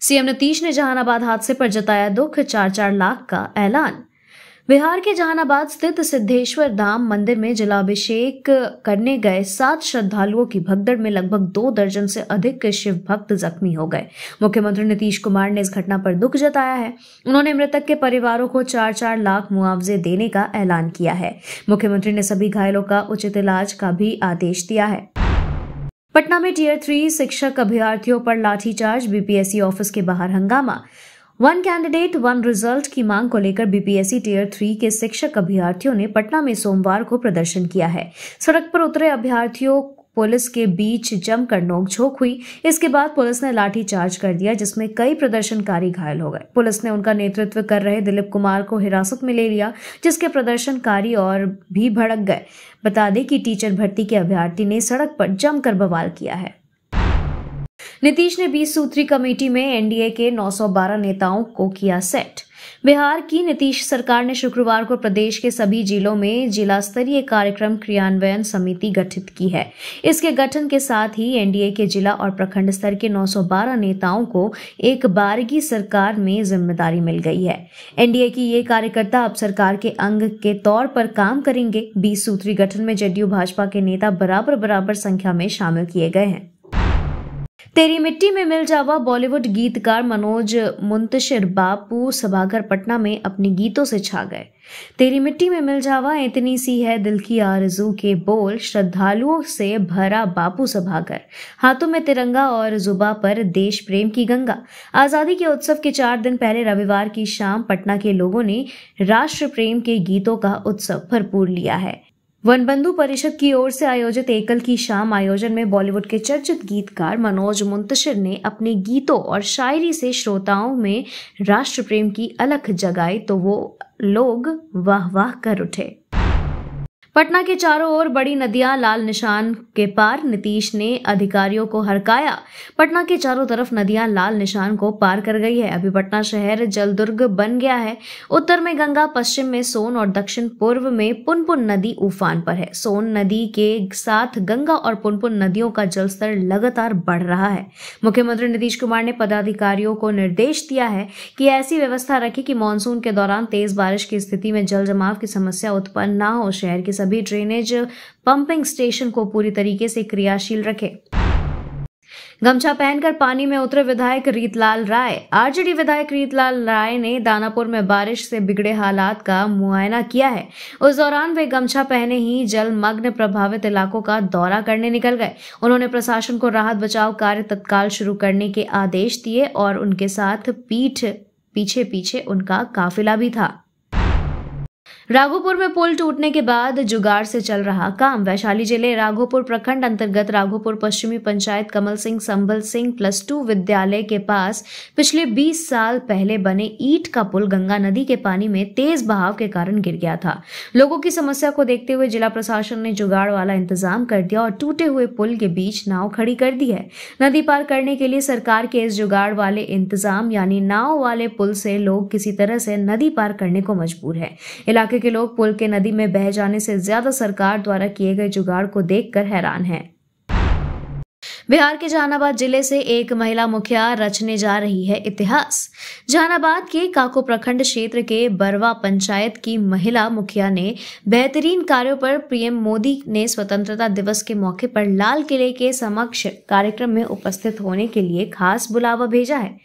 CM Nitish ने जहानाबाद हादसे पर जताया दुख, 4-4 लाख का ऐलान। बिहार के जहानाबाद स्थित सिद्धेश्वर धाम मंदिर में जलाभिषेक करने गए 7 श्रद्धालुओं की भगदड़ में लगभग 2 दर्जन से अधिक शिव भक्त जख्मी हो गए। मुख्यमंत्री नीतीश कुमार ने इस घटना पर दुख जताया है। उन्होंने मृतक के परिवारों को 4-4 लाख मुआवजे देने का ऐलान किया है। मुख्यमंत्री ने सभी घायलों का उचित इलाज का भी आदेश दिया है। पटना में टियर 3 शिक्षक अभ्यर्थियों पर लाठीचार्ज, बीपीएससी ऑफिस के बाहर हंगामा। 1 कैंडिडेट 1 रिजल्ट की मांग को लेकर बीपीएससी टियर 3 के शिक्षक अभ्यर्थियों ने पटना में सोमवार को प्रदर्शन किया है। सड़क पर उतरे अभ्यर्थियों पुलिस के बीच जमकर नोकझोंक हुई। इसके बाद पुलिस ने लाठीचार्ज कर दिया, जिसमें कई प्रदर्शनकारी घायल हो गए। पुलिस ने उनका नेतृत्व कर रहे दिलीप कुमार को हिरासत में ले लिया, जिसके प्रदर्शनकारी और भी भड़क गए। बता दें कि टीचर भर्ती के अभ्यर्थी ने सड़क पर जमकर बवाल किया है। नीतीश ने 20 सूत्री कमेटी में एनडीए के 912 नेताओं को किया सेट। बिहार की नीतीश सरकार ने शुक्रवार को प्रदेश के सभी जिलों में जिला स्तरीय कार्यक्रम क्रियान्वयन समिति गठित की है। इसके गठन के साथ ही एनडीए के जिला और प्रखंड स्तर के 912 नेताओं को एक बारगी सरकार में जिम्मेदारी मिल गई है। एनडीए की ये कार्यकर्ता अब सरकार के अंग के तौर पर काम करेंगे। 20 सूत्री गठन में जदयू भाजपा के नेता बराबर संख्या में शामिल किए गए हैं। तेरी मिट्टी में मिल जावा बॉलीवुड गीतकार मनोज मुंतशिर बापू सभागर पटना में अपने गीतों से छा गए। तेरी मिट्टी में मिल जावा, इतनी सी है दिल की आरज़ू के बोल, श्रद्धालुओं से भरा बापू सभागर, हाथों में तिरंगा और जुबा पर देश प्रेम की गंगा। आजादी के उत्सव के 4 दिन पहले रविवार की शाम पटना के लोगों ने राष्ट्र प्रेम के गीतों का उत्सव भरपूर लिया है। वनबंधु परिषद की ओर से आयोजित एकल की शाम आयोजन में बॉलीवुड के चर्चित गीतकार मनोज मुंतशिर ने अपने गीतों और शायरी से श्रोताओं में राष्ट्र प्रेम की अलख जगाई तो वो लोग वाह वाह कर उठे। पटना के चारों ओर बड़ी नदियां लाल निशान के पार, नीतीश ने अधिकारियों को हरकाया। पटना के चारों तरफ नदियां लाल निशान को पार कर गई है। अभी पटना शहर जलदुर्ग बन गया है। उत्तर में गंगा, पश्चिम में सोन और दक्षिण पूर्व में पुनपुन नदी उफान पर है। सोन नदी के साथ गंगा और पुनपुन नदियों का जलस्तर लगातार बढ़ रहा है। मुख्यमंत्री नीतीश कुमार ने पदाधिकारियों को निर्देश दिया है कि ऐसी व्यवस्था रखें कि मानसून के दौरान तेज बारिश की स्थिति में जल जमाव की समस्या उत्पन्न न हो। शहर के सभी ड्रेनेज पंपिंग स्टेशन को पूरी तरीके से क्रियाशील रखें। गमछा पहनकर पानी में उतरे विधायक रीतलाल राय। आरजेडी विधायक रीतलाल राय ने दानापुर में बारिश से बिगड़े हालात का मुआयना किया है। उस दौरान वे गमछा पहने ही जलमग्न प्रभावित इलाकों का दौरा करने निकल गए। उन्होंने प्रशासन को राहत बचाव कार्य तत्काल शुरू करने के आदेश दिए और उनके साथ पीछे उनका काफिला भी था। राघोपुर में पुल टूटने के बाद जुगाड़ से चल रहा काम। वैशाली जिले राघोपुर प्रखंड अंतर्गत राघोपुर पश्चिमी पंचायत कमल सिंह संबल सिंह +2 विद्यालय के पास पिछले 20 साल पहले बने ईंट का पुल गंगा नदी के पानी में तेज बहाव के कारण गिर गया था। लोगों की समस्या को देखते हुए जिला प्रशासन ने जुगाड़ वाला इंतजाम कर दिया और टूटे हुए पुल के बीच नाव खड़ी कर दी है। नदी पार करने के लिए सरकार के इस जुगाड़ वाले इंतजाम यानी नाव वाले पुल से लोग किसी तरह से नदी पार करने को मजबूर है। इलाके के लोग पुल के नदी में बह जाने से ज्यादा सरकार द्वारा किए गए जुगाड़ को देखकर हैरान हैं। बिहार के जहानाबाद जिले से एक महिला मुखिया रचने जा रही है इतिहास। जहानाबाद के काको प्रखंड क्षेत्र के बरवा पंचायत की महिला मुखिया ने बेहतरीन कार्यों पर पीएम मोदी ने स्वतंत्रता दिवस के मौके पर लाल किले के समक्ष कार्यक्रम में उपस्थित होने के लिए खास बुलावा भेजा है।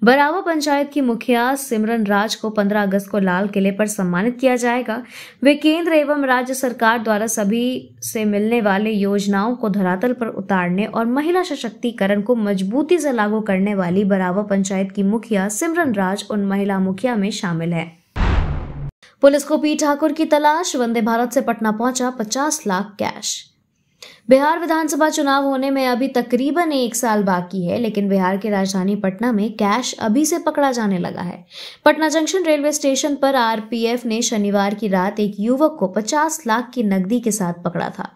बरावा पंचायत की मुखिया सिमरन राज को 15 अगस्त को लाल किले पर सम्मानित किया जाएगा। वे केंद्र एवं राज्य सरकार द्वारा सभी से मिलने वाले योजनाओं को धरातल पर उतारने और महिला सशक्तिकरण को मजबूती से लागू करने वाली बरावा पंचायत की मुखिया सिमरन राज उन महिला मुखिया में शामिल है। पुलिस को पी ठाकुर की तलाश। वंदे भारत से पटना पहुंचा 50 लाख कैश। बिहार विधानसभा चुनाव होने में अभी तकरीबन 1 साल बाकी है, लेकिन बिहार की राजधानी पटना में कैश अभी से पकड़ा जाने लगा है। पटना जंक्शन रेलवे स्टेशन पर आरपीएफ ने शनिवार की रात एक युवक को 50 लाख की नकदी के साथ पकड़ा था।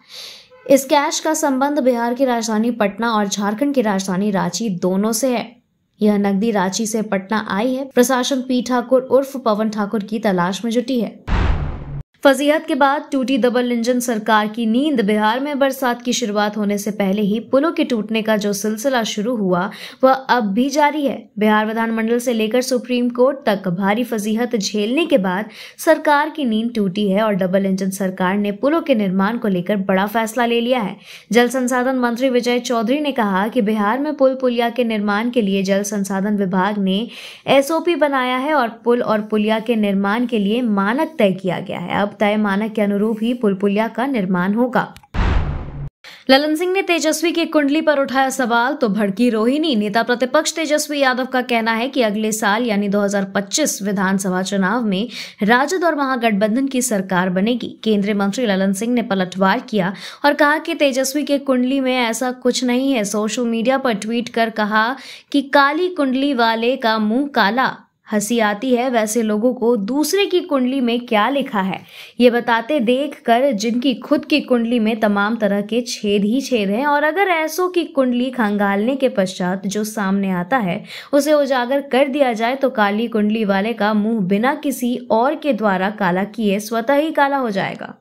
इस कैश का संबंध बिहार की राजधानी पटना और झारखंड की राजधानी रांची दोनों से है। यह नकदी रांची से पटना आई है। प्रशासन पी ठाकुर उर्फ पवन ठाकुर की तलाश में जुटी है। फजीहत के बाद टूटी डबल इंजन सरकार की नींद। बिहार में बरसात की शुरुआत होने से पहले ही पुलों के टूटने का जो सिलसिला शुरू हुआ वह अब भी जारी है। बिहार विधानमंडल से लेकर सुप्रीम कोर्ट तक भारी फजीहत झेलने के बाद सरकार की नींद टूटी है और डबल इंजन सरकार ने पुलों के निर्माण को लेकर बड़ा फैसला ले लिया है। जल संसाधन मंत्री विजय चौधरी ने कहा कि बिहार में पुल पुलिया के निर्माण के लिए जल संसाधन विभाग ने SOP बनाया है और पुल और पुलिया के निर्माण के लिए मानक तय किया गया है। अब तय मानक के अनुरूप ही पुल पुलिया का निर्माण होगा। ललन सिंह ने तेजस्वी की कुंडली पर उठाया सवाल तो भड़की रोहिणी। नेता प्रतिपक्ष तेजस्वी यादव का कहना है कि अगले साल यानी 2025 विधानसभा चुनाव में राजद और महागठबंधन की सरकार बनेगी। केंद्रीय मंत्री ललन सिंह ने पलटवार किया और कहा कि तेजस्वी के कुंडली में ऐसा कुछ नहीं है। सोशल मीडिया पर ट्वीट कर कहा कि काली कुंडली वाले का मुंह काला, हंसी आती है वैसे लोगों को दूसरे की कुंडली में क्या लिखा है ये बताते देखकर जिनकी खुद की कुंडली में तमाम तरह के छेद ही छेद हैं, और अगर ऐसों की कुंडली खंगालने के पश्चात जो सामने आता है उसे उजागर कर दिया जाए तो काली कुंडली वाले का मुंह बिना किसी और के द्वारा काला किए स्वतः ही काला हो जाएगा।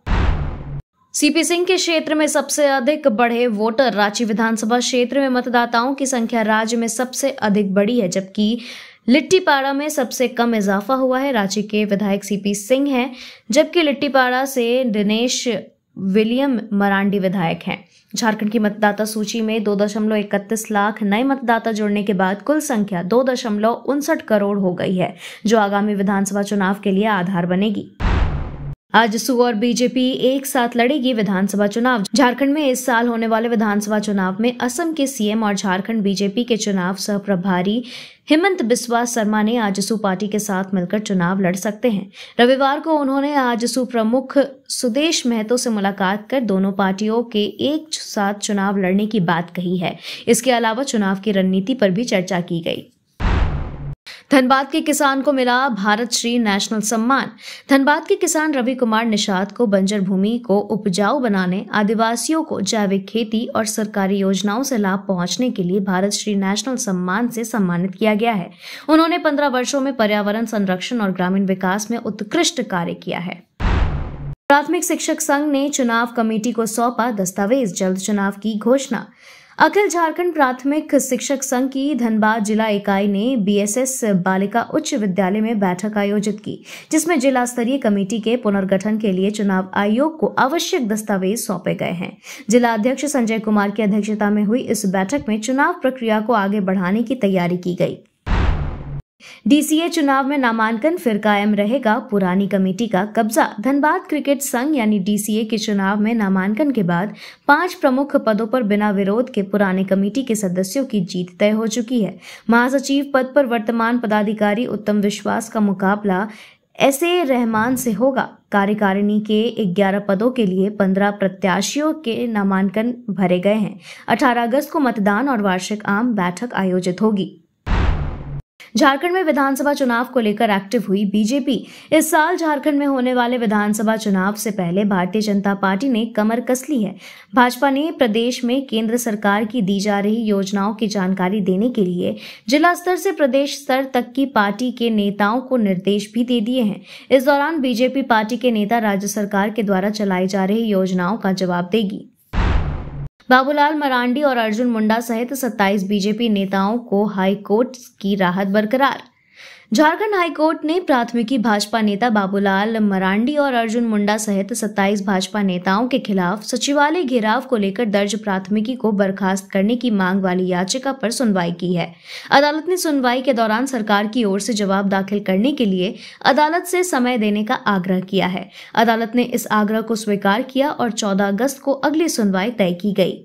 CP सिंह के क्षेत्र में सबसे अधिक बढ़े वोटर। रांची विधानसभा क्षेत्र में मतदाताओं की संख्या राज्य में सबसे अधिक बढ़ी है, जबकि लिट्टीपाड़ा में सबसे कम इजाफा हुआ है। रांची के विधायक CP सिंह हैं, जबकि लिट्टीपाड़ा से दिनेश विलियम मरांडी विधायक हैं। झारखंड की मतदाता सूची में 2.31 लाख नए मतदाता जुड़ने के बाद कुल संख्या 2.59 करोड़ हो गई है, जो आगामी विधानसभा चुनाव के लिए आधार बनेगी। आजसू और बीजेपी एक साथ लड़ेगी विधानसभा चुनाव। झारखंड में इस साल होने वाले विधानसभा चुनाव में असम के CM और झारखंड बीजेपी के चुनाव सह प्रभारी हेमंत बिस्वा शर्मा ने आजसू पार्टी के साथ मिलकर चुनाव लड़ सकते हैं। रविवार को उन्होंने आजसू प्रमुख सुदेश महतो से मुलाकात कर दोनों पार्टियों के एक साथ चुनाव लड़ने की बात कही है। इसके अलावा चुनाव की रणनीति पर भी चर्चा की गई। धनबाद के किसान को मिला भारत श्री नेशनल सम्मान। धनबाद के किसान रवि कुमार निषाद को बंजर भूमि को उपजाऊ बनाने, आदिवासियों को जैविक खेती और सरकारी योजनाओं से लाभ पहुंचने के लिए भारत श्री नेशनल सम्मान से सम्मानित किया गया है। उन्होंने 15 वर्षों में पर्यावरण संरक्षण और ग्रामीण विकास में उत्कृष्ट कार्य किया है। प्राथमिक शिक्षक संघ ने चुनाव कमेटी को सौंपा दस्तावेज, जल्द चुनाव की घोषणा। अखिल झारखंड प्राथमिक शिक्षक संघ की धनबाद जिला इकाई ने BSS बालिका उच्च विद्यालय में बैठक आयोजित की, जिसमें जिला स्तरीय कमेटी के पुनर्गठन के लिए चुनाव आयोग को आवश्यक दस्तावेज सौंपे गए हैं। जिला अध्यक्ष संजय कुमार की अध्यक्षता में हुई इस बैठक में चुनाव प्रक्रिया को आगे बढ़ाने की तैयारी की गई। DCA चुनाव में नामांकन फिर कायम रहेगा, पुरानी कमेटी का कब्जा। धनबाद क्रिकेट संघ यानी DCA के चुनाव में नामांकन के बाद 5 प्रमुख पदों पर बिना विरोध के पुराने कमेटी के सदस्यों की जीत तय हो चुकी है। महासचिव पद पर वर्तमान पदाधिकारी उत्तम विश्वास का मुकाबला SA रहमान से होगा। कार्यकारिणी के 11 पदों के लिए 15 प्रत्याशियों के नामांकन भरे गए हैं। 18 अगस्त को मतदान और वार्षिक आम बैठक आयोजित होगी। झारखंड में विधानसभा चुनाव को लेकर एक्टिव हुई बीजेपी। इस साल झारखंड में होने वाले विधानसभा चुनाव से पहले भारतीय जनता पार्टी ने कमर कस ली है। भाजपा ने प्रदेश में केंद्र सरकार की दी जा रही योजनाओं की जानकारी देने के लिए जिला स्तर से प्रदेश स्तर तक की पार्टी के नेताओं को निर्देश भी दे दिए हैं। इस दौरान बीजेपी पार्टी के नेता राज्य सरकार के द्वारा चलाई जा रही योजनाओं का जवाब देगी। बाबूलाल मरांडी और अर्जुन मुंडा सहित 27 बीजेपी नेताओं को हाई कोर्ट की राहत बरकरार। झारखंड हाई कोर्ट ने प्राथमिकी भाजपा नेता बाबूलाल मरांडी और अर्जुन मुंडा सहित 27 भाजपा नेताओं के खिलाफ सचिवालय घेराव को लेकर दर्ज प्राथमिकी को बर्खास्त करने की मांग वाली याचिका पर सुनवाई की है। अदालत ने सुनवाई के दौरान सरकार की ओर से जवाब दाखिल करने के लिए अदालत से समय देने का आग्रह किया है। अदालत ने इस आग्रह को स्वीकार किया और 14 अगस्त को अगली सुनवाई तय की गई।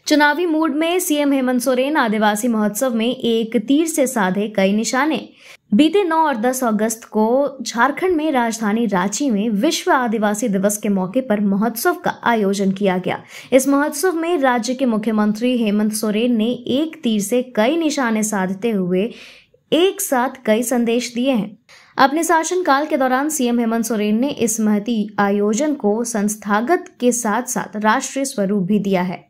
चुनावी मूड में CM हेमंत सोरेन आदिवासी महोत्सव में एक तीर से साधे कई निशाने। बीते 9 और 10 अगस्त को झारखंड में राजधानी रांची में विश्व आदिवासी दिवस के मौके पर महोत्सव का आयोजन किया गया। इस महोत्सव में राज्य के मुख्यमंत्री हेमंत सोरेन ने एक तीर से कई निशाने साधते हुए एक साथ कई संदेश दिए हैं। अपने शासनकाल के दौरान CM हेमंत सोरेन ने इस महती आयोजन को संस्थागत के साथ साथ राष्ट्रीय स्वरूप भी दिया है।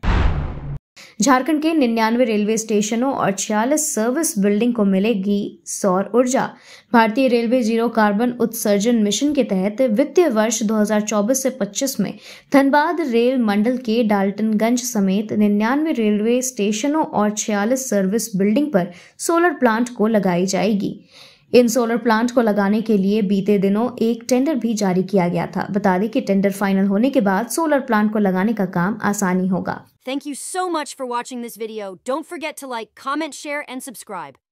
झारखंड के 99 रेलवे स्टेशनों और 46 सर्विस बिल्डिंग को मिलेगी सौर ऊर्जा। भारतीय रेलवे जीरो कार्बन उत्सर्जन मिशन के तहत वित्तीय वर्ष 2024 से 25 में धनबाद रेल मंडल के डाल्टनगंज समेत 99 रेलवे स्टेशनों और 46 सर्विस बिल्डिंग पर सोलर प्लांट को लगाई जाएगी। इन सोलर प्लांट को लगाने के लिए बीते दिनों एक टेंडर भी जारी किया गया था। बता दें कि टेंडर फाइनल होने के बाद सोलर प्लांट को लगाने का काम आसानी होगा। Thank you so much for watching this video. Don't forget to like, comment, share, and subscribe.